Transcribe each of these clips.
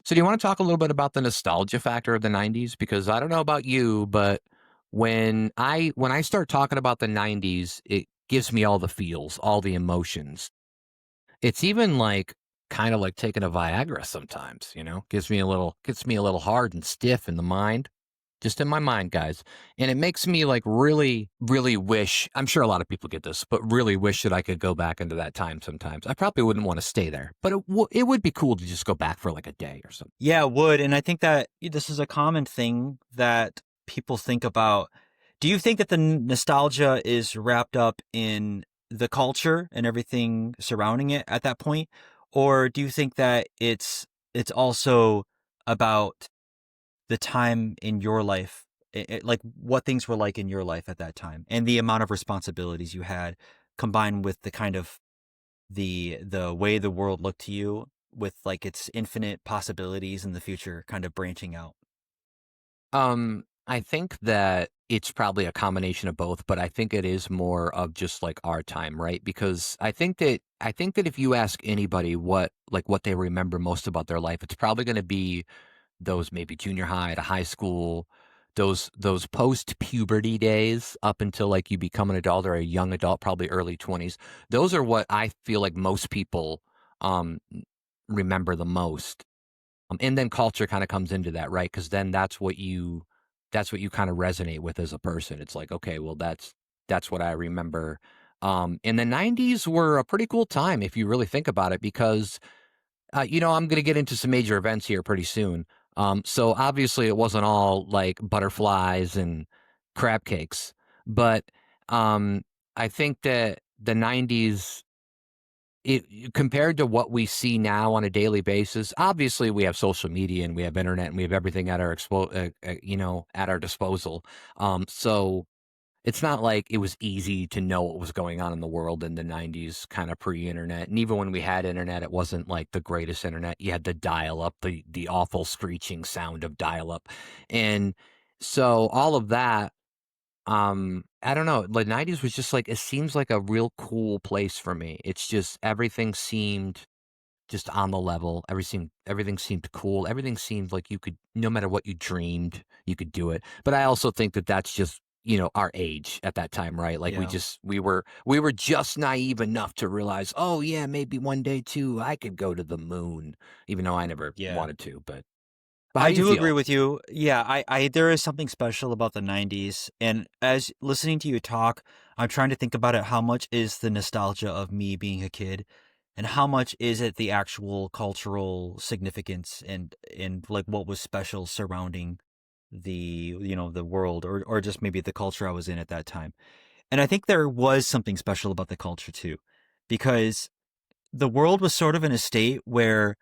So do you want to talk a little bit about the nostalgia factor of the 90s? Because I don't know about you, but when I start talking about the 90s, it gives me all the feels, all the emotions. It's even like kind of like taking a Viagra sometimes, gets me a little hard and stiff in the mind, just in my mind, guys. And it makes me like really, really wish, I'm sure a lot of people get this, but really wish that I could go back into that time sometimes. I probably wouldn't want to stay there, but it would be cool to just go back for like a day or something. Yeah, it would. And I think that this is a common thing that people think about. Do you think that the nostalgia is wrapped up in the culture and everything surrounding it at that point? Or do you think that it's also about the time in your life, like what things were like in your life at that time and the amount of responsibilities you had combined with the kind of the way the world looked to you with like its infinite possibilities in the future kind of branching out. I think that it's probably a combination of both, but I think it is more of just like our time, right? Because I think that if you ask anybody what they remember most about their life, it's probably going to be those maybe junior high to high school, those post puberty days up until like you become an adult or a young adult, probably early 20s. Those are what I feel like most people um remember the most. And then culture kind of comes into that, right? Because then that's what you kind of resonate with as a person. It's like, okay, well, that's what I remember. And the '90s were a pretty cool time if you really think about it, because I'm going to get into some major events here pretty soon. So obviously, it wasn't all like butterflies and crab cakes, but um, I think that the '90s, compared to what we see now on a daily basis, obviously we have social media and we have internet and we have everything at our at our disposal. So it's not like it was easy to know what was going on in the world in the 90s, kind of pre-internet. And even when we had internet, it wasn't like the greatest internet. You had the dial up, the awful screeching sound of dial up. And so all of that, I don't know. The 90s was just like, it seems like a real cool place for me. It's just everything seemed just on the level. Everything seemed cool. Everything seemed like you could, no matter what you dreamed, you could do it. But I also think that that's just, our age at that time, right? Like Yeah. we were just naive enough to realize, oh yeah, maybe one day too I could go to the moon, even though I never Yeah. wanted to. But how I do you do agree feel? with you. Yeah, I there is something special about the 90s. And as listening to you talk, I'm trying to think about it. How much is the nostalgia of me being a kid? And how much is it the actual cultural significance and like what was special surrounding the world or just maybe the culture I was in at that time. And I think there was something special about the culture too, because the world was sort of in a state where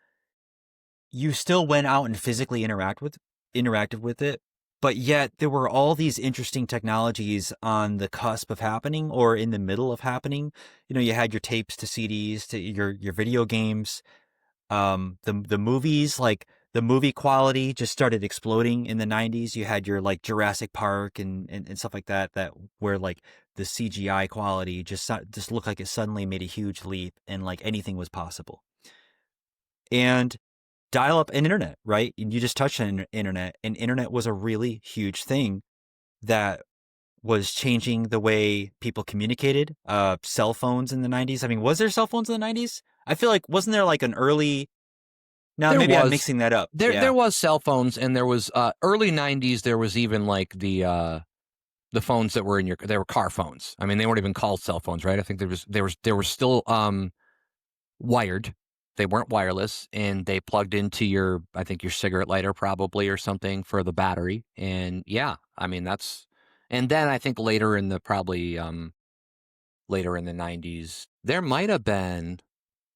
you still went out and physically interacted with it, but yet there were all these interesting technologies on the cusp of happening or in the middle of happening. You had your tapes to CDs to your video games, the movies, like the movie quality just started exploding in the 90s. You had your like Jurassic Park and stuff like that where like the CGI quality just looked like it suddenly made a huge leap and like anything was possible. And dial up and internet, right? And you just touched on internet, and internet was a really huge thing that was changing the way people communicated. Cell phones in the 90s. I mean, was there cell phones in the 90s? I feel like wasn't there like an early. Now There maybe I'm was mixing that up. there Yeah. was cell phones, and there was early '90s. There was even like the phones that were they were car phones. I mean, they weren't even called cell phones, right? I think there were still wired. They weren't wireless, and they plugged into I think your cigarette lighter probably or something for the battery. And yeah, I mean and then I think later in the '90s, there might have been.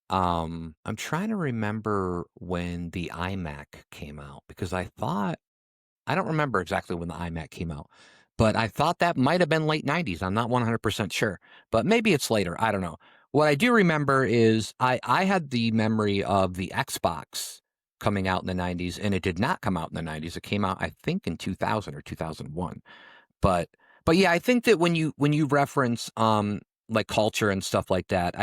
I'm trying to remember when the iMac came out, because I don't remember exactly when the iMac came out, but I thought that might have been late '90s. I'm not 100% sure, but maybe it's later. I don't know. What I do remember is I had the memory of the Xbox coming out in the '90s, and it did not come out in the '90s. It came out, I think, in 2000 or 2001. But but yeah, I think that when you reference like culture and stuff like that,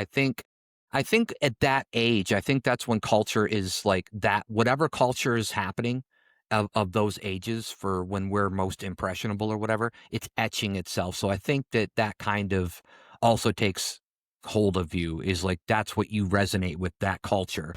I think at that age, I think that's when culture is like that whatever culture is happening of those ages for when we're most impressionable or whatever, it's etching itself. So I think that that kind of also takes hold of you is like that's what you resonate with that culture.